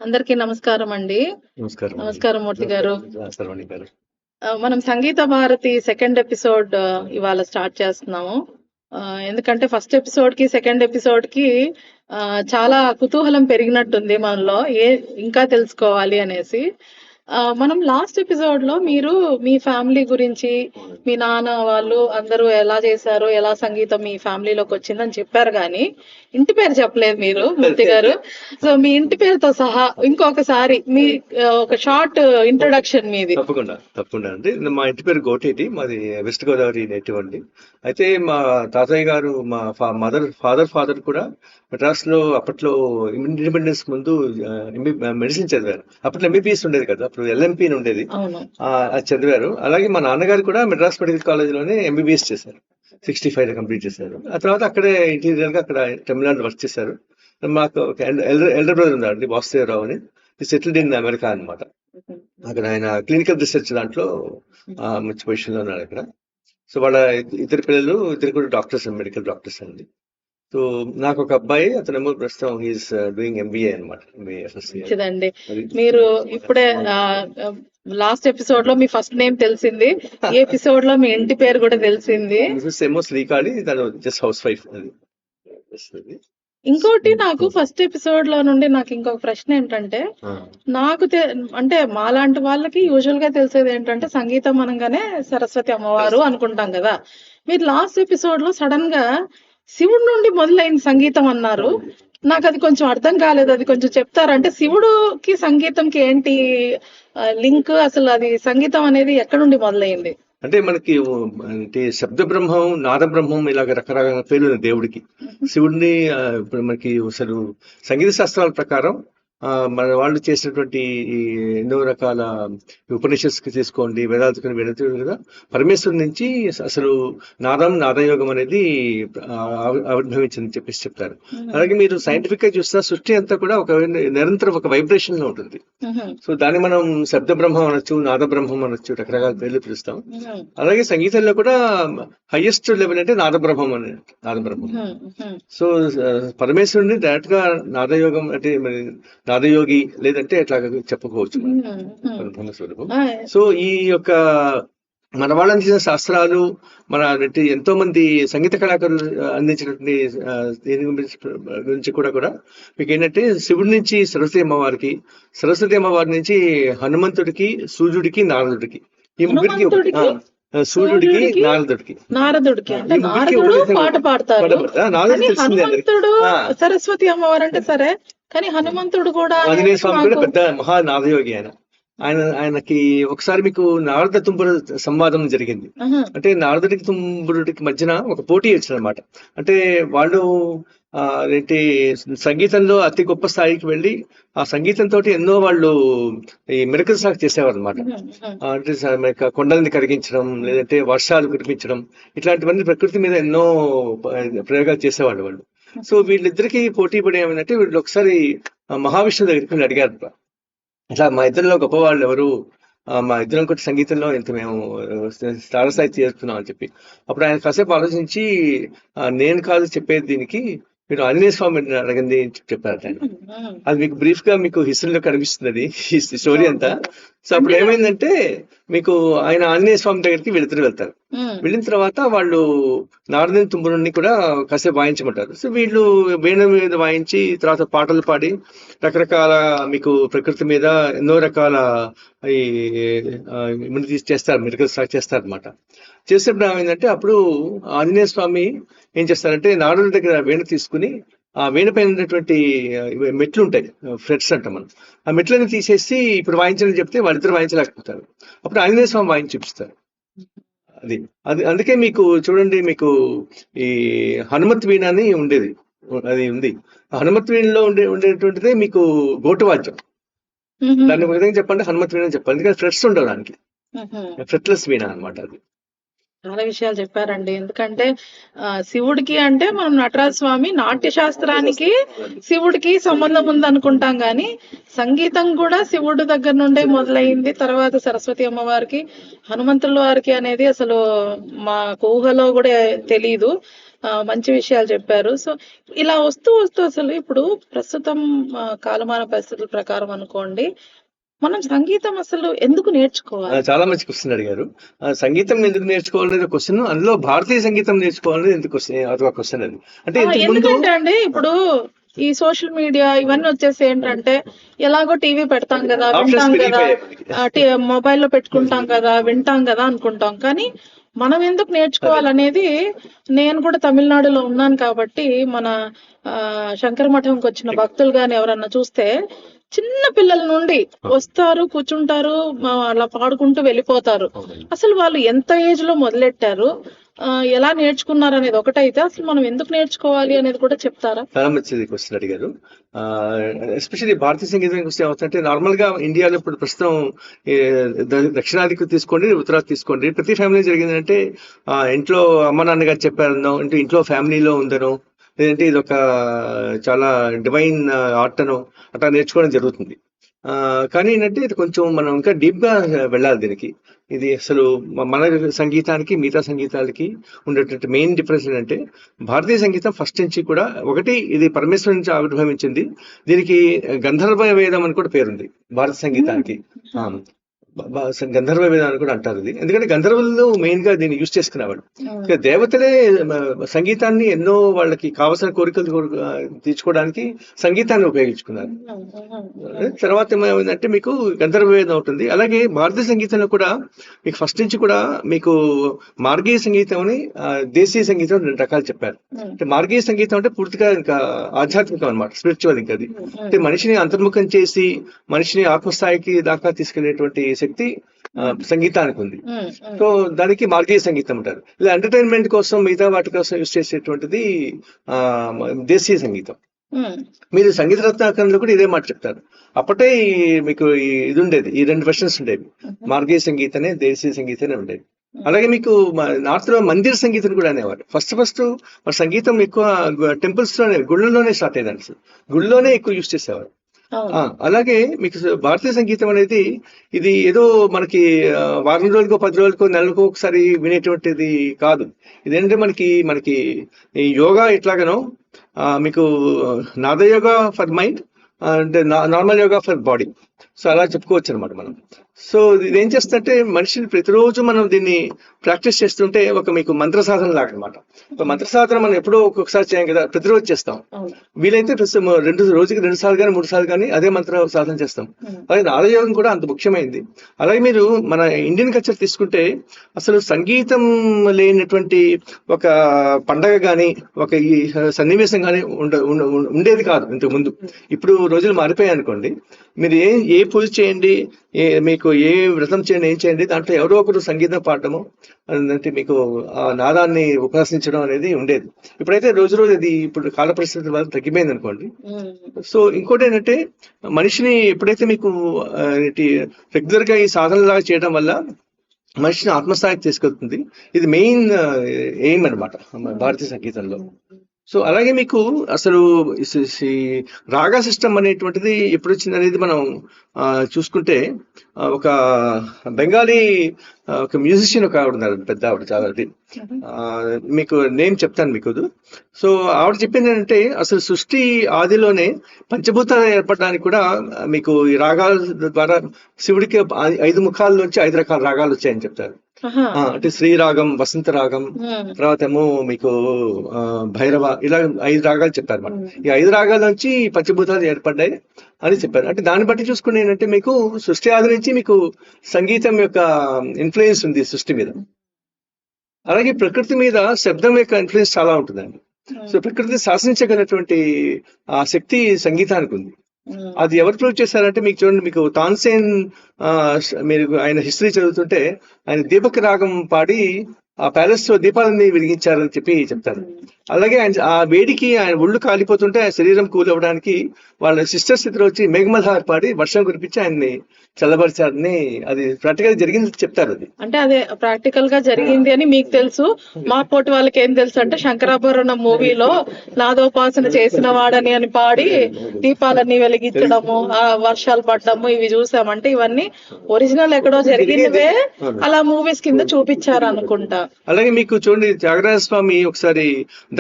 అందరికీ నమస్కారం అండి. నమస్కారం అండి. నమస్కారం మూర్తి గారు. శ్రావణి గారు. మనం సంగీత భారతి సెకండ్ ఎపిసోడ్ ఇవాళ స్టార్ట్ చేస్తున్నాము. ఎందుకంటే ఫస్ట్ ఎపిసోడ్‌కి, సెకండ్ ఎపిసోడ్‌కి చాలా కుతూహలం పెరిగినట్టుంది మనలో. ఇంకా తెలుసుకోవాలి అనేసి. మనం లాస్ట్ ఎపిసోడ్‌లో మీరు మీ ఫ్యామిలీ గురించి, మీ నాన్న వాళ్ళు అందరూ ఎలా చేశారు, ఎలా సంగీతం మీ ఫ్యామిలీలోకొచ్చిందని చెప్పారు గానీ, ఇంటి పేరు చెప్పలేదు మీరు మూర్తి గారు. సో, మీ ఇంటి పేరుతో సహా ఇంకొకసారి మీ ఒక షార్ట్ ఇంట్రొడక్షన్ మీది. తప్పకుండా అండి. మా ఇంటి పేరు గోటేటి. మాది వెస్ట్ గోదావరి నేటివ్ అండి. అయితే మా తాతయ్య గారు, మా ఫాదర్ కూడా మెడ్రాస్‌లో అప్పట్లో ఇండిపెండెన్స్ ముందు మెడిసిన్ చదివారు. అప్పట్లో ఎంబీబీఎస్ ఉండేది కదా, అప్పుడు ఎల్ఎంపీ అని ఉండేది. అవును. అది చదివారు. అలాగే మా నాన్నగారు కూడా మెడ్రాస్ మెడికల్ కాలేజ్‌లోనే ఎంబీబీఎస్ చేశారు. 65 కంప్లీట్ చేశారు. ఆ తర్వాత అక్కడే ఇంటీరియర్‌గా అక్కడ తమిళనాడులో వర్క్ చేశారు. మాకు ఒక ఎల్డర్ బ్రదర్ ఉన్నారండి, వాసుదేవరావు అని. సెటిల్డ్ ఇన్ అమెరికా అన్నమాట. అక్కడ ఆయన క్లినికల్ రీసెర్చ్ దాంట్లో మంచి పొజిషన్‌లో ఉన్నాడు అక్కడ. సో వాళ్ళ ఇద్దరు కూడా డాక్టర్స్, మెడికల్ డాక్టర్స్ అండి. సో నాకు ఒక అబ్బాయి, అతనేమో ప్రస్తుతం హీఈస్ డూయింగ్ ఎంబీఏ అనమాట. మంచిదండి. మీరు ఇప్పుడే లాస్ట్ ఎపిసోడ్ లో మీ ఫస్ట్ నేమ్ తెలిసింది, ఈ ఎపిసోడ్ లో మీ ఇంటి పేరు కూడా తెలిసింది. ఏమో శ్రీకాళి, తను జస్ట్ హౌస్ వైఫ్. అది ఇంకోటి నాకు ఫస్ట్ ఎపిసోడ్ లో నుండి నాకు ఇంకొక ప్రశ్న ఏంటంటే, నాకు అంటే మాలాంటి వాళ్ళకి యూజువల్ గా తెలిసేది ఏంటంటే సంగీతం అనగానే సరస్వతి అమ్మవారు అనుకుంటాం కదా. మీరు లాస్ట్ ఎపిసోడ్ లో సడన్ గా శివుడి నుండి మొదలైన సంగీతం అన్నారు. నాకు అది కొంచెం అర్థం కాలేదు. అది కొంచెం చెప్తారా? అంటే శివుడుకి సంగీతంకి ఏంటి లింక్? అసలు అది సంగీతం అనేది ఎక్కడ నుండి మొదలైంది? అంటే మనకి అంటే శబ్ద బ్రహ్మం, నాద బ్రహ్మం, ఇలాగ రకరకాల పేర్లు ఉన్నాయి దేవుడికి. శివుడిని ఇప్పుడు మనకి అసలు సంగీత శాస్త్రాల ప్రకారం మన వాళ్ళు చేసినటువంటి ఎన్నో రకాల ఉపనిషత్తుకి తీసుకోండి, వేదాంతకుని వెళుతుంది కదా, పరమేశ్వరుడి నుంచి అసలు నాదయోగం అనేది ఆవిర్భవించిందని చెప్పేసి చెప్తారు. అలాగే మీరు సైంటిఫిక్ గా చూస్తే సృష్టి అంతా కూడా ఒక నిరంతరం ఒక వైబ్రేషన్ లో ఉంటుంది. సో దాన్ని మనం శబ్ద బ్రహ్మం అనొచ్చు, నాద బ్రహ్మం అనొచ్చు, రకరకాల పేర్లు పిలుస్తాం. అలాగే సంగీతంలో కూడా హైయెస్ట్ లెవెల్ అంటే నాదబ్రహ్మం. సో పరమేశ్వరుడిని డైరెక్ట్ గా నాదయోగం అంటే నాదయోగి లేదంటే అట్లా చెప్పుకోవచ్చు బ్రహ్మస్వరూపం. సో ఈ యొక్క మన వాళ్ళు అందించిన శాస్త్రాలు, మన ఎంతో మంది సంగీత కళాకారులు అందించినటువంటి దీని గురించి కూడా మీకు ఏంటంటే శివుడి నుంచి సరస్వతి అమ్మవారికి, సరస్వతి అమ్మవారి నుంచి హనుమంతుడికి, సూర్యుడికి, నారదుడికి, ఈ ముగ్గురికి, సూర్యుడికి, నారదుడికి పాట పాడతారు. సరస్వతి అమ్మవారు అంటే సరే, కానీ హనుమంతుడు కూడా, ఆంజనేయ స్వామి కూడా పెద్ద మహానాదయోగి ఆయనకి ఒకసారి మీకు నారద తుంబురు సంవాదం జరిగింది. అంటే నారదుడికి తుంబురుడికి మధ్యన ఒక పోటీ వచ్చింది అనమాట. అంటే వాళ్ళు ఏంటి సంగీతంలో అతి గొప్ప స్థాయికి వెళ్ళి ఆ సంగీతంతో ఎన్నో వాళ్ళు ఈ మిరకల్స్ లాగా చేసేవారు అనమాట. అంటే కొండల్ని కరిగించడం, లేదంటే వర్షాలు కురిపించడం, ఇట్లాంటివన్నీ ప్రకృతి మీద ఎన్నో ప్రయోగాలు చేసేవాళ్ళు వాళ్ళు. సో వీళ్ళిద్దరికి పోటీ పడి ఏమైందంటే, వీళ్ళు ఒకసారి మహావిష్ణువు దగ్గరికి అడిగారు, ఇట్లా మా ఇద్దరిలో గొప్పవాళ్ళు ఎవరు, మా ఇద్దరం కూడా సంగీతంలో ఇంత మేము తారస్థాయి చేస్తున్నాం అని చెప్పి. అప్పుడు ఆయన కాసేపు ఆలోచించి, నేను కాదు చెప్పేది దీనికి, మీరు ఆంజనేయ స్వామి అడగండి అని చెప్పారు ఆయన. అది మీకు బ్రీఫ్ గా మీకు హిస్టరీలో కనిపిస్తుంది ఈ స్టోరీ అంతా. సో అప్పుడు ఏమైందంటే, మీకు ఆయన ఆంజనేయ స్వామి దగ్గరికి వెళ్తారు. వెళ్ళిన తర్వాత వాళ్ళు నారదుని తుంబురుని కూడా కాసేపు వాయించమంటారు. సో వీళ్ళు వీణ మీద వాయించి తర్వాత పాటలు పాడి రకరకాల మీకు ప్రకృతి మీద ఎన్నో రకాల చేస్తారు, మిరకల్స్ చేస్తారనమాట. చేసేప్పుడు ఏమైందంటే, అప్పుడు ఆంజనేయ స్వామి ఏం చేస్తారంటే, నారదుడి దగ్గర వీణ తీసుకుని ఆ వీణ పైన ఉన్నటువంటి మెట్లు ఉంటాయి, ఫ్రెట్స్ అంటాం మనం, ఆ మెట్లని తీసేసి ఇప్పుడు వాయించని చెప్తే వాళ్ళిద్దరు వాయించలేకపోతారు. అప్పుడు ఆంజనేయ స్వామి వాయించి చూపిస్తారు. అది అందుకే మీకు చూడండి, మీకు ఈ హనుమత్ వీణ అని ఉండేది, అది ఉంది. హనుమత్ వీణలో ఉండేటువంటిదే మీకు గోటువాద్యం. దాన్ని ఒక విధంగా చెప్పండి హనుమత్ వీణ అని చెప్పాలి, ఎందుకంటే ఫ్రెట్స్ ఉండవు దానికి, ఫ్రెట్లెస్ వీణ అనమాట. అది చాలా విషయాలు చెప్పారండి. ఎందుకంటే శివుడికి అంటే మనం నటరాజ స్వామి, నాట్య శాస్త్రానికి శివుడికి సంబంధం ఉంది అనుకుంటాం, కానీ సంగీతం కూడా శివుడి దగ్గర నుండే మొదలైంది. తర్వాత సరస్వతి అమ్మవారికి, హనుమంతుల వారికి అనేది అసలు మా ఊహలో కూడా తెలీదు. మంచి విషయాలు చెప్పారు. సో, ఇలా వస్తూ అసలు ఇప్పుడు ప్రస్తుతం కాలమాన పరిస్థితుల ప్రకారం అనుకోండి, మనం సంగీతం అసలు ఎందుకు నేర్చుకోవాలి? చాలా మంచి క్వశ్చన్ అడిగారు. సంగీతం ఎందుకు నేర్చుకోవాలనేది క్వశ్చన్, అందులో భారతీయ సంగీతం నేర్చుకోవాలనేది ఎందుకు అదొక క్వశ్చన్ అది. అంటే ఇంతకు ముందు ఎందుకంటే అండి ఇప్పుడు ఈ సోషల్ మీడియా ఇవన్నీ వచ్చేసి ఏంటంటే ఎలాగో టీవీ పెడతాం కదా, ఆప్షన్స్ వింటాం కదా, పెరిగిపోయాయి. మొబైల్లో పెట్టుకుంటాం కదా, వింటాం కదా అనుకుంటాం. కానీ మనం ఎందుకు నేర్చుకోవాలనేది, నేను కూడా తమిళనాడులో ఉన్నాను కాబట్టి మన శంకర మఠంకి వచ్చిన భక్తులు గాని ఎవరన్నా చూస్తే చిన్న పిల్లల నుండి వస్తారు, కూర్చుంటారు, అలా పాడుకుంటూ వెళ్ళిపోతారు. అసలు వాళ్ళు ఎంత ఏజ్ లో మొదలెట్టారు, ఎలా నేర్చుకున్నారు అనేది ఒకటైతే అసలు మనం ఎందుకు నేర్చుకోవాలి అనేది కూడా చెప్తారా? చాలా మంచిది క్వశ్చన్ అడిగారు. ఎస్పెషల్లీ భారతీయ సంగీతం వస్తే ఏమవుతుందంటే, నార్మల్ గా ఇండియాలో ఇప్పుడు ప్రస్తుతం దక్షిణాదికి తీసుకోండి, ఉత్తరాది తీసుకోండి, ప్రతి ఫ్యామిలీ జరిగిందంటే ఇంట్లో అమ్మ నాన్నగారు చెప్పారనో, అంటే ఇంట్లో ఫ్యామిలీలో ఉందనో, లేదంటే ఇది ఒక చాలా డివైన్ ఆర్ట్ అనో అట్లా నేర్చుకోవడం జరుగుతుంది. కానీ ఏంటంటే ఇది కొంచెం మనం ఇంకా డీప్ గా వెళ్ళాలి దీనికి. ఇది అసలు మన సంగీతానికి మిగతా సంగీతాలకి ఉండేటువంటి మెయిన్ డిఫరెన్స్ ఏంటంటే, భారతీయ సంగీతం ఫస్ట్ నుంచి కూడా ఒకటి, ఇది పరమేశ్వరు నుంచి ఆవిర్భవించింది. దీనికి గంధర్వ వేదం అని కూడా పేరుంది భారత సంగీతానికి. గంధర్వ వేదం అని కూడా అంటారు ఇది. ఎందుకంటే గంధర్వులు మెయిన్ గా దీన్ని యూజ్ చేసుకునేవాడు. ఇక దేవతలే సంగీతాన్ని ఎన్నో వాళ్ళకి కావలసిన కోరికలు తీర్చుకోవడానికి సంగీతాన్ని ఉపయోగించుకున్నారు. తర్వాత ఏమైందంటే మీకు గంధర్వ వేదం ఉంటుంది. అలాగే భారతీయ సంగీతంలో కూడా మీకు ఫస్ట్ నుంచి కూడా మీకు మార్గీయ సంగీతం అని, దేశీయ సంగీతం 2 రకాలు చెప్పారు. అంటే మార్గీయ సంగీతం అంటే పూర్తిగా ఇంకా ఆధ్యాత్మికం అనమాట, స్పిరిచువల్. ఇంకా అది అంటే మనిషిని అంతర్ముఖం చేసి మనిషిని ఆత్మస్థాయికి దాకా తీసుకెళ్లేటువంటి శక్తి సంగీతానికి ఉంది. సో దానికి మార్గీయ సంగీతం అంటారు. ఇలా ఎంటర్టైన్మెంట్ కోసం మిగతా వాటి కోసం యూజ్ చేసేటువంటిది దేశీయ సంగీతం. మీరు సంగీత రత్నాకరణలో కూడా ఇదే మాట చెప్తారు. అప్పటే మీకు ఇది ఉండేది, ఈ 2 వెర్షన్స్ ఉండేవి, మార్గీయ సంగీతనే దేశీయ సంగీతనే ఉండేది. అలాగే మీకు నార్త్ లో మందిర సంగీతం కూడా అనేవారు. ఫస్ట్ మన సంగీతం ఎక్కువ టెంపుల్స్ లోనే, గుళ్ళలోనే స్టార్ట్ అయ్యేదాన్ని, గుళ్ళలోనే ఎక్కువ యూజ్ చేసేవారు. అలాగే మీకు భారతీయ సంగీతం అనేది ఇది ఏదో మనకి వారం రోజులకో 10 రోజులకో నెలకో ఒకసారి వినేటువంటిది కాదు. ఇదేంటంటే మనకి ఈ యోగా ఎట్లాగనో మీకు నాద యోగా ఫర్ మైండ్ అంటే normal yoga for body, so అలా చెప్పుకోవచ్చు అనమాట మనం. సో ఇదేం చేస్తుంటే మనిషిని ప్రతిరోజు మనం దీన్ని ప్రాక్టీస్ చేస్తుంటే ఒక మీకు మంత్ర సాధన లాగా అనమాట. మంత్ర సాధన మనం ఎప్పుడో ఒక్కొక్కసారి చేయం కదా, ప్రతిరోజు చేస్తాం. వీలైతే రోజుకి 2 సార్లు కానీ 3 సార్లు కానీ అదే మంత్ర సాధన చేస్తాం. అలాగే నాదయోగం కూడా అంత ముఖ్యమైనది. అలాగే మీరు మన ఇండియన్ కల్చర్ తీసుకుంటే అసలు సంగీతం లేనటువంటి ఒక పండగ కానీ ఒక ఈ సన్నివేశం కానీ ఉండేది కాదు ఇంతకు ముందు. ఇప్పుడు రోజులు మారిపోయాయి అనుకోండి, మీరు ఏ పూజ చేయండి, మీకు ఏ వ్రతం చేయండి, ఏం చేయండి, దాంట్లో ఎవరో ఒకరు సంగీతం పాడటము, అంటే మీకు ఆ నాదాన్ని ఉపాసించడం అనేది ఉండేది. ఇప్పుడైతే రోజు అది ఇప్పుడు కాల పరిస్థితుల వల్ల తగ్గిపోయింది అనుకోండి. సో ఇంకోటి ఏంటంటే, మనిషిని ఎప్పుడైతే మీకు రెగ్యులర్ గా ఈ సాధనలాగా చేయడం వల్ల మనిషిని ఆత్మస్థాయికి తీసుకెళ్తుంది. ఇది మెయిన్ ఎయిమ్ అనమాట భారతీయ సంగీతంలో. సో అలాగే మీకు అసలు రాగా సిస్టమ్ అనేటువంటిది ఎప్పుడు వచ్చింది అనేది మనం చూసుకుంటే, ఒక బెంగాలీ ఒక మ్యూజిషియన్ ఒక ఆవిడ ఉన్నారు, పెద్ద ఆవిడ, చాలా మీకు నేమ్ చెప్తాను మీకు. సో ఆవిడ చెప్పింది ఏంటంటే, అసలు సృష్టి ఆదిలోనే పంచభూతాలు ఏర్పడడానికి కూడా మీకు ఈ రాగాల ద్వారా శివుడికి 5 ముఖాల నుంచి 5 రకాల రాగాలు వచ్చాయని చెప్తారు. అంటే శ్రీరాగం, వసంత రాగం, తర్వాత ఏమో మీకు భైరవ, ఇలా 5 రాగాలు చెప్పారు మనం. ఈ 5 రాగాల నుంచి పంచభూతాలు ఏర్పడ్డాయి అని చెప్పారు. అంటే దాన్ని బట్టి చూసుకుని ఏంటంటే, మీకు సృష్టి ఆది నుంచి మీకు సంగీతం యొక్క ఇన్ఫ్లుయెన్స్ ఉంది సృష్టి మీద. అలాగే ప్రకృతి మీద శబ్దం యొక్క ఇన్ఫ్లుయెన్స్ చాలా ఉంటుందండి. సో ప్రకృతిని శాసించగలిగినటువంటి ఆ శక్తి సంగీతానికి ఉంది. అది ఎవరు ప్రూవ్ చేశారంటే, మీకు చూడండి, మీకు తాన్సేన్ మీరు ఆయన హిస్టరీ చదువుతుంటే ఆయన దీపక రాగం పాడి ఆ ప్యాలెస్ లో దీపాలన్నీ వెలిగించారని చెప్పి చెప్తారు. అలాగే ఆయన ఆ వేడికి ఆయన ఒళ్ళు కాలిపోతుంటే ఆ శరీరం కూల్ అవ్వడానికి వాళ్ళ సిస్టర్స్ ఇద్దరు వచ్చి మేఘమల్హార్ పాడి వర్షం కురిపించి ఆయన్ని చల్లబరిచారని, అది ప్రాక్టికల్ జరిగింది చెప్తారు. అది అంటే అదే ప్రాక్టికల్ గా జరిగింది అని మీకు తెలుసు. మా పోటీ వాళ్ళకి ఏం తెలుసు అంటే, శంకరాభరణం మూవీలో నాదోపాసన చేసిన వాడని అని పాడి దీపాలన్నీ వెలిగించడము, ఆ వర్షాలు పడ్డము, ఇవి చూసామంటే ఇవన్నీ ఒరిజినల్ ఎక్కడో జరిగినవే అలా మూవీస్ కింద చూపించారు అనుకుంటా. అలాగే మీకు చూడండి త్యాగరాజ స్వామి ఒకసారి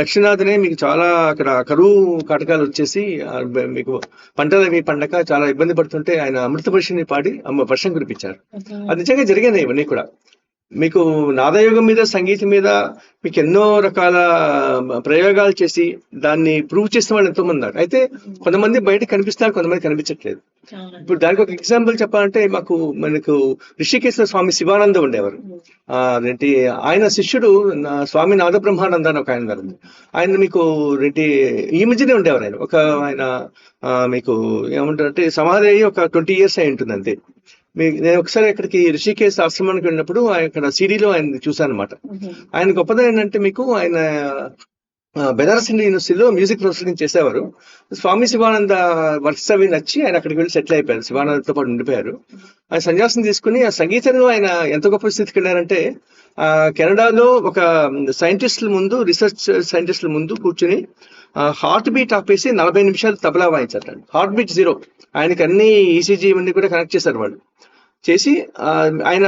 దక్షిణాదినే మీకు చాలా అక్కడ కరువు కాటకాలు వచ్చేసి మీకు పంటలు అవి పండక చాలా ఇబ్బంది పడుతుంటే ఆయన అమృత వర్షిని పాడి వర్షం కురిపించారు. అది నిజంగా జరిగాయి ఇవన్నీ కూడా. మీకు నాదయోగం మీద సంగీతం మీద మీకు ఎన్నో రకాల ప్రయోగాలు చేసి దాన్ని ప్రూవ్ చేసిన వాళ్ళు ఎంతో మంది ఉన్నారు. అయితే కొంతమంది బయట కనిపిస్తున్నారు, కొంతమంది కనిపించట్లేదు. ఇప్పుడు దానికి ఒక ఎగ్జాంపుల్ చెప్పాలంటే మనకు ఋషికేశ్వర స్వామి శివానంద ఉండేవారు. ఏంటి ఆయన శిష్యుడు స్వామి నాద బ్రహ్మానంద అని ఒక ఆయన ఉన్నారు. ఆయన మీకు ఏంటి ఈ మధ్యనే ఉండేవారు. ఆయన మీకు ఏమంటారంటే సమాధి అయ్యి ఒక 20 years అయి ఉంటుంది అంతే. నేను ఒకసారి అక్కడికి ఋషికేశ్ ఆశ్రమానికి వెళ్ళినప్పుడు అక్కడ సిడీలో ఆయన చూసాను అనమాట. ఆయన గొప్పదనం ఏంటంటే మీకు ఆయన బెనారస్ హిందూ యూనివర్సిటీలో మ్యూజిక్ ప్రొఫెసర్ చేసేవారు. స్వామి శివానంద వర్క్స్ అవి నచ్చి ఆయన అక్కడికి వెళ్ళి సెటిల్ అయిపోయారు, శివానందతో పాటు ఉండిపోయారు. ఆయన సన్యాసం తీసుకుని ఆ సంగీతంలో ఆయన ఎంత గొప్ప స్థితికి వెళ్ళారంటే కెనడాలో ఒక సైంటిస్టుల ముందు, రీసెర్చ్ సైంటిస్టుల ముందు కూర్చుని హార్ట్ బీట్ ఆపేసి 40 నిమిషాలు తబలా వాయించారు. Heart beat 0. ఆయనకి అన్ని ఈసీజీ ఇవన్నీ కూడా కనెక్ట్ చేశారు వాళ్ళు చేసి. ఆయన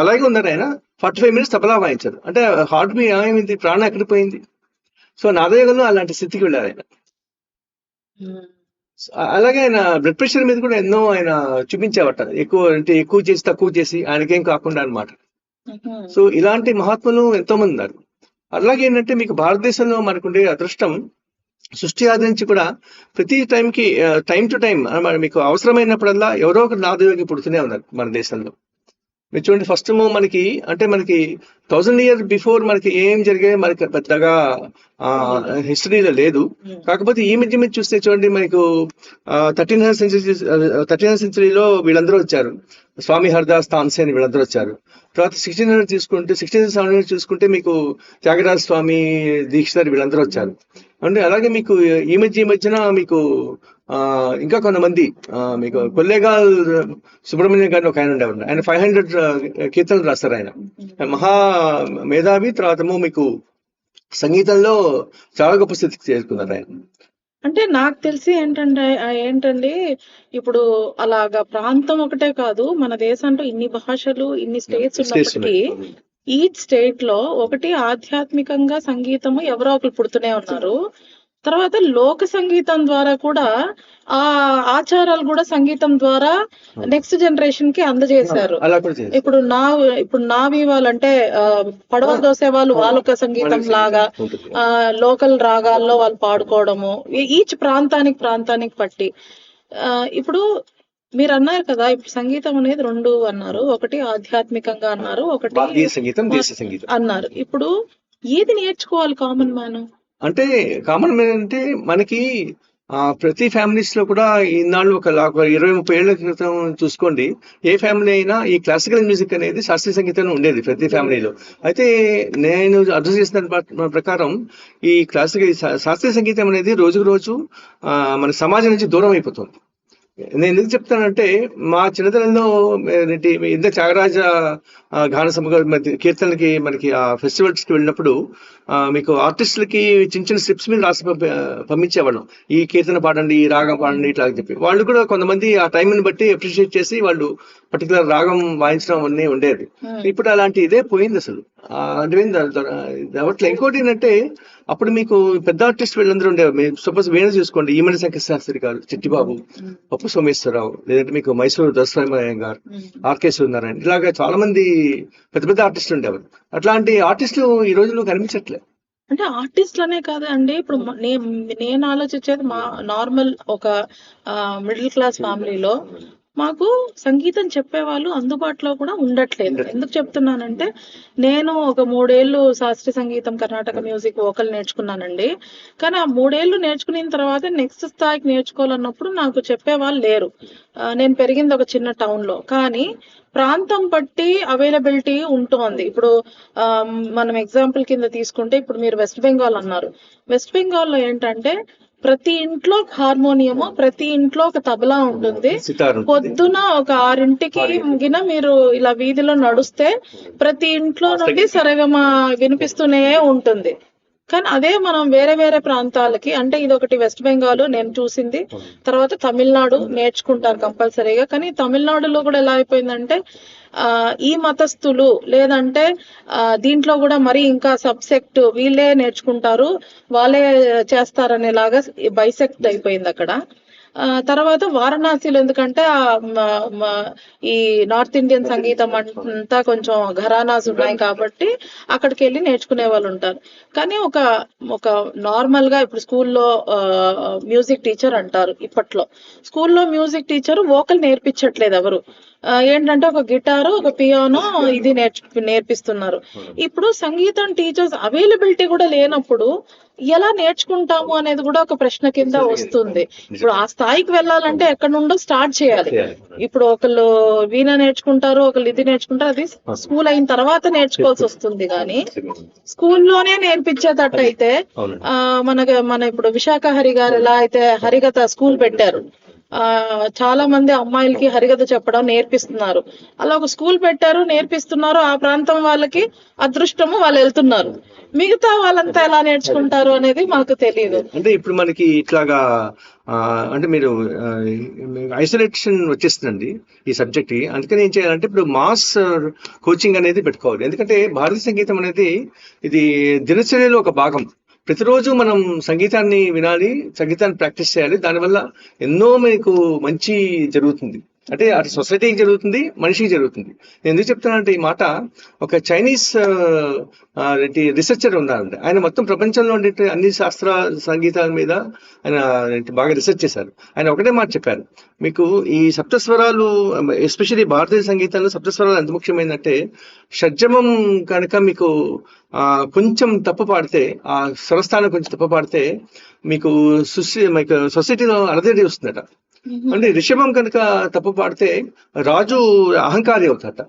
అలాగే ఉన్నారు. ఆయన 45 minutes తబలా వాయించారు. అంటే హార్ట్ బీట్ ఏమైంది, ప్రాణం ఎక్కడికి పోయింది. సో నాదయోగంలో అలాంటి స్థితికి వెళ్ళారు ఆయన. అలాగే ఆయన బ్లడ్ ప్రెషర్ మీద కూడా ఎన్నో ఆయన చూపించేవట. ఎక్కువ చేసి తక్కువ చేసి ఆయనకేం కాకుండా అనమాట. సో ఇలాంటి మహాత్ములు ఎంతో మంది ఉన్నారు. అలాగే ఏంటంటే మీకు భారతదేశంలో మనకుండే అదృష్టం, సృష్టి ఆది నుంచి కూడా ప్రతి టైంకి టైం టు టైం మీకు అవసరమైనప్పుడల్లా ఎవరో ఒకరు నాదయోగి పుడుతూనే ఉన్నారు మన దేశంలో. మీరు చూడండి, ఫస్ట్ మనకి 1000 years బిఫోర్ మనకి ఏం జరిగాయి మనకి పెద్దగా హిస్టరీలో లేదు. కాకపోతే ఈ మధ్య మీద చూస్తే చూడండి, మనకు 13th centuryలో వీళ్ళందరూ వచ్చారు. స్వామి హరిదాస్ తాన్సే అని వీళ్ళందరూ వచ్చారు. తర్వాత 1600 చూసుకుంటే మీకు త్యాగరాజ స్వామి, దీక్షితారు వీళ్ళందరూ వచ్చారు. అంటే అలాగే మీకు ఈ మధ్యన మీకు ఇంకా కొంతమంది మీకు కొల్లేగాల్ సుబ్రహ్మణ్యం గారిని ఒక ఆయన ఉండేవారు. ఆయన 500 కీర్తనలు రాస్తారు. ఆయన మహా మేధావి. తర్వాత మీకు సంగీతంలో చాలా గొప్ప స్థితికి చేరుకున్నారు ఆయన. అంటే నాకు తెలిసి ఏంటండి ఇప్పుడు అలాగా ప్రాంతం ఒకటే కాదు, మన దేశంలో ఇన్ని భాషలు, ఇన్ని స్టేట్స్ ఉన్నప్పటికీ ఈచ్ స్టేట్ లో ఒకటి ఆధ్యాత్మికంగా సంగీతము ఎవరో ఒకరు పుడుతూనే ఉన్నారు. తర్వాత లోక సంగీతం ద్వారా కూడా ఆ ఆచారాలు కూడా సంగీతం ద్వారా నెక్స్ట్ జనరేషన్ కి అందజేశారు. ఇప్పుడు నావి వాళ్ళంటే పడవలు దోసే వాళ్ళు వాళ్ళొక సంగీతం లాగా లోకల్ రాగాల్లో వాళ్ళు పాడుకోవడము, ఈచ్ ప్రాంతానికి పట్టి. ఇప్పుడు మీరు అన్నారు కదా, ఇప్పుడు సంగీతం అనేది 2 అన్నారు. ఒకటి ఆధ్యాత్మికంగా అన్నారు, ఒకటి అన్నారు. ఇప్పుడు ఏది నేర్చుకోవాలి కామన్ మ్యాన్? అంటే కామన్ మ్యాన్ అంటే మనకి ప్రతి ఫ్యామిలీస్ లో కూడా ఈనాళ్ళు ఒక 20-30 ఏళ్ల క్రితం చూసుకోండి, ఏ ఫ్యామిలీ అయినా ఈ క్లాసికల్ మ్యూజిక్ అనేది శాస్త్రీయ సంగీతం ఉండేది ప్రతి ఫ్యామిలీలో. అయితే నేను అబ్జర్వ్ చేసిన ప్రకారం ఈ శాస్త్రీయ సంగీతం అనేది రోజుకు రోజు మన సమాజం నుంచి దూరం అయిపోతుంది. నేను ఎందుకు చెప్తానంటే మా చిన్నతనంలో ఇంత త్యాగరాజ గాన కీర్తనలకి మనకి ఆ ఫెస్టివల్స్ కి వెళ్ళినప్పుడు మీకు ఆర్టిస్టులకి చిన్న స్లిప్స్ మీద రాసి పంపించేవాళ్ళం. ఈ కీర్తన పాడండి, ఈ రాగం పాడండి ఇట్లా చెప్పి. వాళ్ళు కూడా కొంతమంది ఆ టైంని బట్టి అప్రిషియేట్ చేసి వాళ్ళు పర్టికులర్ రాగం వాయించడం అన్నీ ఉండేది. ఇప్పుడు అలాంటి ఇదే పోయింది అసలు. అంటే ఇంకోటి ఏంటంటే అప్పుడు మీకు పెద్ద ఆర్టిస్ట్ వీళ్ళందరూ ఉండేవారు. సపోజ్ వేణు చూసుకోండి, ఈమని శంకర శాస్త్రి గారు, చిట్టిబాబు, పప్పు సోమేశ్వరరావు, లేదంటే మీకు మైసూరు దసరామయ్య గారు, ఆర్కే సూర్యనారాయణ, ఇలాగా చాలా మంది పెద్ద ఆర్టిస్టులు ఉండేవారు. అట్లాంటి ఆర్టిస్టులు ఈ రోజుల్లో కనిపించట్లేదు. అంటే ఆర్టిస్టులు అనే కాదండి, ఇప్పుడు నేను ఆలోచించేది మా నార్మల్ ఒక మిడిల్ క్లాస్ ఫ్యామిలీలో మాకు సంగీతం చెప్పేవాళ్ళు అందుబాటులో కూడా ఉండట్లేదు. ఎందుకు చెప్తున్నానంటే, నేను ఒక 3 ఏళ్ళు శాస్త్రీయ సంగీతం, కర్ణాటక మ్యూజిక్, వోకల్ నేర్చుకున్నానండి. కానీ ఆ 3 ఏళ్ళు నేర్చుకున్న తర్వాత నెక్స్ట్ స్థాయికి నేర్చుకోవాలన్నప్పుడు నాకు చెప్పేవాళ్ళు లేరు. నేను పెరిగింది ఒక చిన్న టౌన్ లో. కానీ ప్రాంతం బట్టి అవైలబిలిటీ ఉంటుంది. ఇప్పుడు మనం ఎగ్జాంపుల్ కింద తీసుకుంటే, ఇప్పుడు మీరు వెస్ట్ బెంగాల్ అన్నారు. వెస్ట్ బెంగాల్లో ఏంటంటే ప్రతి ఇంట్లో హార్మోనియము, ప్రతి ఇంట్లో ఒక తబలా ఉంటుంది. పొద్దున ఒక 6ంటికి మీరు ఇలా వీధిలో నడుస్తే ప్రతి ఇంట్లో నుండి సరగమ వినిపిస్తూనే ఉంటుంది. కానీ అదే మనం వేరే వేరే ప్రాంతాలకి, అంటే ఇది ఒకటి వెస్ట్ బెంగాల్ నేను చూసింది, తర్వాత తమిళనాడు నేర్చుకుంటారు కంపల్సరీగా. కానీ తమిళనాడులో కూడా ఎలా అయిపోయిందంటే ఈ మతస్థులు లేదంటే దీంట్లో కూడా మరి ఇంకా సబ్సెక్ట్ వీళ్ళే నేర్చుకుంటారు, వాళ్ళే చేస్తారనేలాగా బైసెక్ట్ అయిపోయింది అక్కడ. తర్వాత వారణాసిలో ఎందుకంటే ఈ నార్త్ ఇండియన్ సంగీతం అంతా కొంచెం ఘరానాస్ ఉన్నాయి కాబట్టి అక్కడికి వెళ్ళి నేర్చుకునే వాళ్ళు ఉంటారు. కానీ ఒక నార్మల్ గా ఇప్పుడు స్కూల్లో మ్యూజిక్ టీచర్ అంటారు, ఇప్పట్లో స్కూల్లో మ్యూజిక్ టీచర్ వోకల్ నేర్పించట్లేదు ఎవరు. ఏంటంటే ఒక గిటారు ఒక పియానో ఇది నేర్పిస్తున్నారు. ఇప్పుడు సంగీతం టీచర్స్ అవైలబిలిటీ కూడా లేనప్పుడు ఎలా నేర్చుకుంటాము అనేది కూడా ఒక ప్రశ్న కింద వస్తుంది. ఇప్పుడు ఆ స్థాయికి వెళ్ళాలంటే ఎక్కడ నుండో స్టార్ట్ చేయాలి. ఇప్పుడు ఒకళ్ళు వీణ నేర్చుకుంటారు, ఒకళ్ళు ఇది నేర్చుకుంటారు, అది స్కూల్ అయిన తర్వాత నేర్చుకోవాల్సి వస్తుంది. కానీ స్కూల్లోనే నేర్పించేటట్టు అయితే మన ఇప్పుడు విశాఖ హరి గారు ఎలా అయితే హరికథ స్కూల్ పెట్టారు, చాలా మంది అమ్మాయిలకి హరికథ చెప్పడం నేర్పిస్తున్నారు. అలా ఒక స్కూల్ పెట్టారు, నేర్పిస్తున్నారు. ఆ ప్రాంతం వాళ్ళకి అదృష్టము, వాళ్ళు వెళ్తున్నారు. మిగతా వాళ్ళంతా ఎలా నేర్చుకుంటారు అనేది మాకు తెలియదు. అంటే ఇప్పుడు మనకి ఇట్లాగా అంటే మీరు ఐసోలేషన్ వచ్చేస్తుందండి ఈ సబ్జెక్ట్ కి. అందుకని ఏం చేయాలంటే ఇప్పుడు మాస్ కోచింగ్ అనేది పెట్టుకోవాలి. ఎందుకంటే భారతీయ సంగీతం అనేది ఇది దినచర్యలో ఒక భాగం. ప్రతిరోజు మనం సంగీతాన్ని వినాలి, సంగీతాన్ని ప్రాక్టీస్ చేయాలి. దానివల్ల ఎన్నో మీకు మంచి జరుగుతుంది. అంటే అటు సొసైటీకి జరుగుతుంది, మనిషికి జరుగుతుంది. నేను ఎందుకు చెప్తానంటే ఈ మాట, ఒక చైనీస్ రీసెర్చర్ ఉన్నారండి. ఆయన మొత్తం ప్రపంచంలో ఉండే అన్ని శాస్త్ర సంగీతాల మీద ఆయన బాగా రీసెర్చ్ చేశారు. ఆయన ఒకటే మాట చెప్పారు, మీకు ఈ సప్తస్వరాలు ఎస్పెషల్లీ భారతీయ సంగీతంలో సప్తస్వరాలు ఎంత ముఖ్యమైందంటే, షడ్జమం కనుక మీకు కొంచెం తప్పు పాడితే, ఆ స్వరస్థానం కొంచెం తప్పు పాడితే మీకు సొసైటీలో అలజడి వస్తుందట. అంటే రిషభం కనుక తప్పు పాడితే రాజు అహంకారి అవుతాట.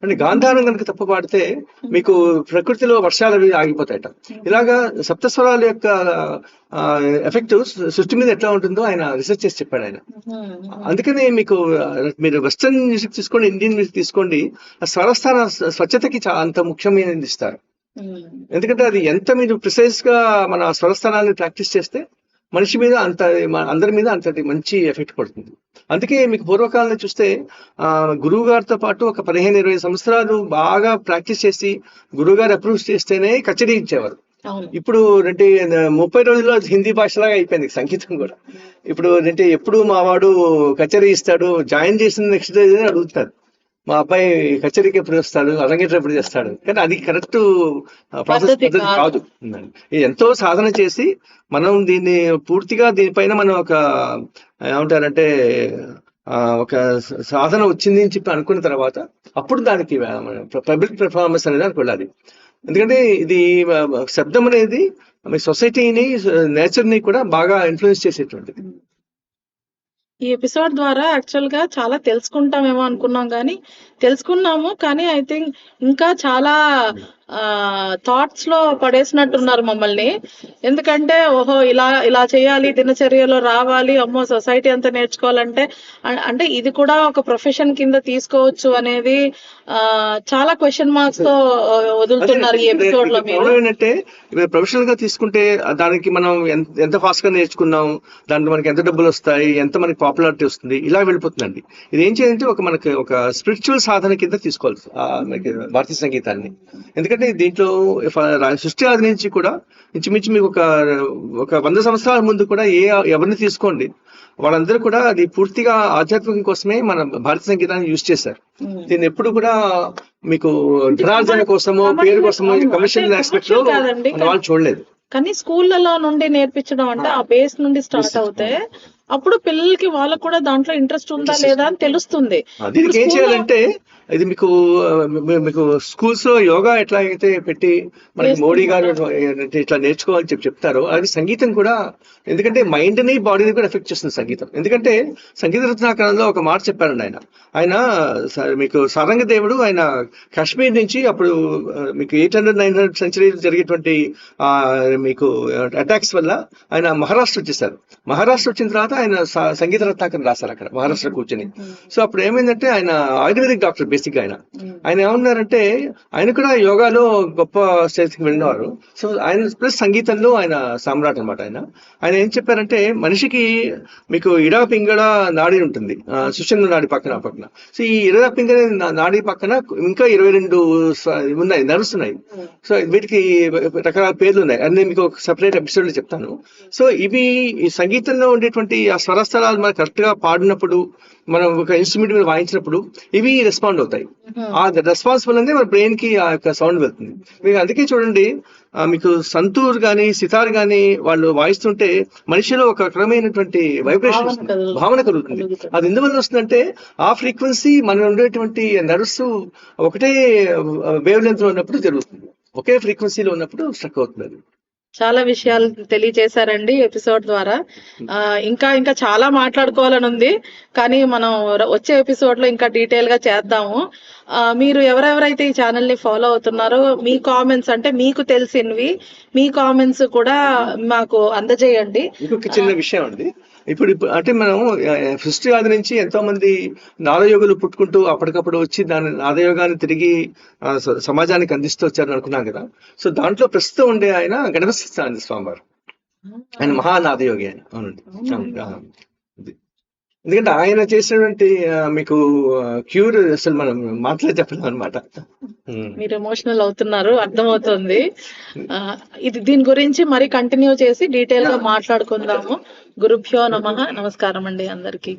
అంటే గాంధారం కనుక తప్పు పాడితే మీకు ప్రకృతిలో వర్షాలు అవి ఆగిపోతాయట. ఇలాగా సప్తస్వరాల యొక్క ఎఫెక్ట్ సృష్టి మీద ఎట్లా ఉంటుందో ఆయన రీసెర్చ్ చేసి చెప్పాడు ఆయన. అందుకనే మీరు వెస్టర్న్ మ్యూజిక్ తీసుకోండి, ఇండియన్ మ్యూజిక్ తీసుకోండి, ఆ స్వరస్థాన స్వచ్ఛతకి అంత ముఖ్యమైనది ఇస్తారు. ఎందుకంటే అది ఎంత మీరు ప్రిసైజ్ గా మన స్వరస్థానాన్ని ప్రాక్టీస్ చేస్తే మనిషి మీద అందరి మీద అంతటి మంచి ఎఫెక్ట్ పడుతుంది. అందుకే మీకు పూర్వకాలంలో చూస్తే గురువు గారితో పాటు ఒక 15-20 సంవత్సరాలు బాగా ప్రాక్టీస్ చేసి గురువు గారు అప్రూవ్ చేస్తేనే కచేరీ ఇచ్చేవారు. ఇప్పుడు 30 రోజుల్లో హిందీ భాషలాగా అయిపోయింది సంగీతం కూడా. ఇప్పుడు ఎప్పుడు మా వాడు కచేరీ ఇస్తాడు, జాయిన్ చేసిన నెక్స్ట్ డే అడుగుతారు, మా అబ్బాయి కచేరీకి ఎప్పుడు వస్తాడు, అరంగేట్రం ఎప్పుడు చేస్తాడు. కానీ అది కరెక్ట్ పద్ధతి కాదు. ఎంతో సాధన చేసి మనం దీన్ని పూర్తిగా దీనిపైన మనం ఏమంటారంటే ఒక సాధన వచ్చింది అని చెప్పి అనుకున్న తర్వాత అప్పుడు దానికి పబ్లిక్ పెర్ఫార్మెన్స్ అనేది దానికి వెళ్ళాలి. ఎందుకంటే ఇది శబ్దం అనేది సొసైటీని, నేచర్ని కూడా బాగా ఇన్ఫ్లుయెన్స్ చేసేటువంటిది. ఈ ఎపిసోడ్ ద్వారా యాక్చువల్ గా చాలా తెలుసుకుంటామేమో అనుకున్నాం, తెలుసుకున్నాము. కానీ ఐ థింక్ ఇంకా చాలా థాట్స్ లో పడేసినట్టున్నారు మమ్మల్ని. ఎందుకంటే ఓహో ఇలా చేయాలి, దినచర్యలో రావాలి, అమ్మో సొసైటీ అంతా నేర్చుకోవాలంటే, అంటే ఇది కూడా ఒక ప్రొఫెషన్ కింద తీసుకోవచ్చు అనేది చాలా క్వశ్చన్ మార్క్స్ తో వదులుతున్నారు ఈ ఎపిసోడ్ లో. మీరు ఏంటంటే ప్రొఫెషనల్ గా తీసుకుంటే దానికి మనం ఎంత ఫాస్ట్ గా నేర్చుకున్నాం, దాంట్లో మనకి ఎంత డబ్బులు వస్తాయి, ఎంత మనకి పాపులారిటీ వస్తుంది, ఇలా వెళ్ళిపోతుందండి. ఇది ఏం చేయాలంటే మనకి ఒక స్పిరిచువల్ సాధన కింద తీసుకోవాలి మనకి భారతీయ సంగీతాన్ని. ఎందుకంటే దీంట్లో సృష్టి ఆది నుంచి కూడా ఇంచుమించు మీకు ఒక 100 సంవత్సరాల ముందు కూడా ఎవరిని తీసుకోండి, వాళ్ళందరూ కూడా అది పూర్తిగా ఆధ్యాత్మికం కోసమే మన భారతీయ సంగీతాన్ని యూజ్ చేశారు. దీన్ని ఎప్పుడు కూడా మీకు ధనార్జన కోసమో పేరు కోసమో కమర్షియల్ ఆస్పెక్ట్ లో వాళ్ళు చూడలేదు. కానీ స్కూళ్ళలో నుండి నేర్పించడం అంటే ఆ బేస్ నుండి స్టార్ట్ అవుతే అప్పుడు పిల్లలకి వాళ్ళకు కూడా దాంట్లో ఇంట్రెస్ట్ ఉందా లేదా అని తెలుస్తుంది. దీనికి ఏం చేయాలంటే ఇది మీకు స్కూల్స్ లో యోగా ఎట్లా అయితే పెట్టి మనకి మోడీ గారు ఇట్లా నేర్చుకోవాలని చెప్తారో, అది సంగీతం కూడా. ఎందుకంటే మైండ్ ని బాడీని కూడా ఎఫెక్ట్ చేస్తుంది సంగీతం. ఎందుకంటే సంగీత రత్నాకరణలో ఒక మాట చెప్పారండి ఆయన మీకు సారంగ దేవుడు ఆయన కాశ్మీర్ నుంచి అప్పుడు మీకు 800-900 సెంచరీ జరిగేటువంటి మీకు అటాక్స్ వల్ల ఆయన మహారాష్ట్ర వచ్చేసారు. మహారాష్ట్ర వచ్చిన తర్వాత ఆయన సంగీత రత్నాకరణ రాశారు అక్కడ మహారాష్ట్ర కూర్చొని. సో అప్పుడు ఏమైందంటే ఆయన ఆయుర్వేదిక్ డాక్టర్ బేసిక్ గా ఆయన ఏమన్నారంటే ఆయన కూడా యోగాలో గొప్ప స్టేజ్కి వెళ్ళినవారు. సో ఆయన ప్లస్ సంగీతంలో ఆయన సామ్రాట్ అనమాట. ఆయన ఏం చెప్పారంటే మనిషికి మీకు ఇడా పింగళ నాడి ఉంటుంది, సుషుమ్న నాడి పక్కన. సో ఈ ఇడా పింగళ నాడి పక్కన ఇంకా 22 ఉన్నాయి, నర్వ్స్ ఉన్నాయి. సో వీటికి రకరకాల పేర్లు ఉన్నాయి, అన్ని మీకు ఒక సెపరేట్ ఎపిసోడ్ లో చెప్తాను. సో ఇవి ఈ సంగీతంలో ఉండేటువంటి ఆ స్వరస్థలాలు మనకు కరెక్ట్ గా పాడినప్పుడు, మనం ఒక ఇన్స్ట్రుమెంట్ మీద వాయించినప్పుడు ఇవి రెస్పాండ్ అవుతాయి. ఆ రెస్పాన్స్ వల్లనే మన బ్రెయిన్ కి ఆ యొక్క సౌండ్ వెళ్తుంది. మీకు అందుకే చూడండి, మీకు సంతూర్ గానీ సితార్ గానీ వాళ్ళు వాయిస్తుంటే మనిషిలో ఒక రకమైనటువంటి వైబ్రేషన్, భావన కలుగుతుంది. అది ఎందువల్ల వస్తుందంటే ఆ ఫ్రీక్వెన్సీ మన ఉండేటువంటి నర్వ్స్ ఒకటే వేవ్ లెంత్ లో ఉన్నప్పుడు జరుగుతుంది, ఒకే ఫ్రీక్వెన్సీలో ఉన్నప్పుడు స్ట్రక్ అవుతుంది. చాలా విషయాలు తెలియజేశారండి ఎపిసోడ్ ద్వారా. ఇంకా ఇంకా చాలా మాట్లాడుకోవాలని ఉంది, కానీ మనం వచ్చే ఎపిసోడ్ లో ఇంకా డీటెయిల్ గా చేద్దాము. మీరు ఎవరెవరైతే ఈ ఛానల్ ని ఫాలో అవుతున్నారో మీ కామెంట్స్, అంటే మీకు తెలిసినవి మీ కామెంట్స్ కూడా మాకు అందజేయండి. ఇంకొక చిన్న విషయం అండి, ఇప్పుడు అంటే మనం సృష్టి ఆది నుంచి ఎంతో మంది నాదయోగులు పుట్టుకుంటూ అప్పటికప్పుడు వచ్చి దాని నాదయోగాన్ని తిరిగి సమాజానికి అందిస్తూ వచ్చారని అనుకున్నాం కదా. సో దాంట్లో ప్రస్తుతం ఉండే ఆయన గణపతి సత్యనారాయణ స్వామి వారు, ఆయన మహానాదయోగి ఆయన. అవునండి, ఎందుకంటే ఆయన చేసినటువంటి మీకు క్యూర్ అసలు మనం మాటలే చెప్పలేం అనమాట. మీరు ఎమోషనల్ అవుతున్నారు, అర్థమవుతుంది. దీని గురించి మరి కంటిన్యూ చేసి డీటెయిల్ గా మాట్లాడుకుందాము. గురుభ్యో నమః. నమస్కారం అండి అందరికి.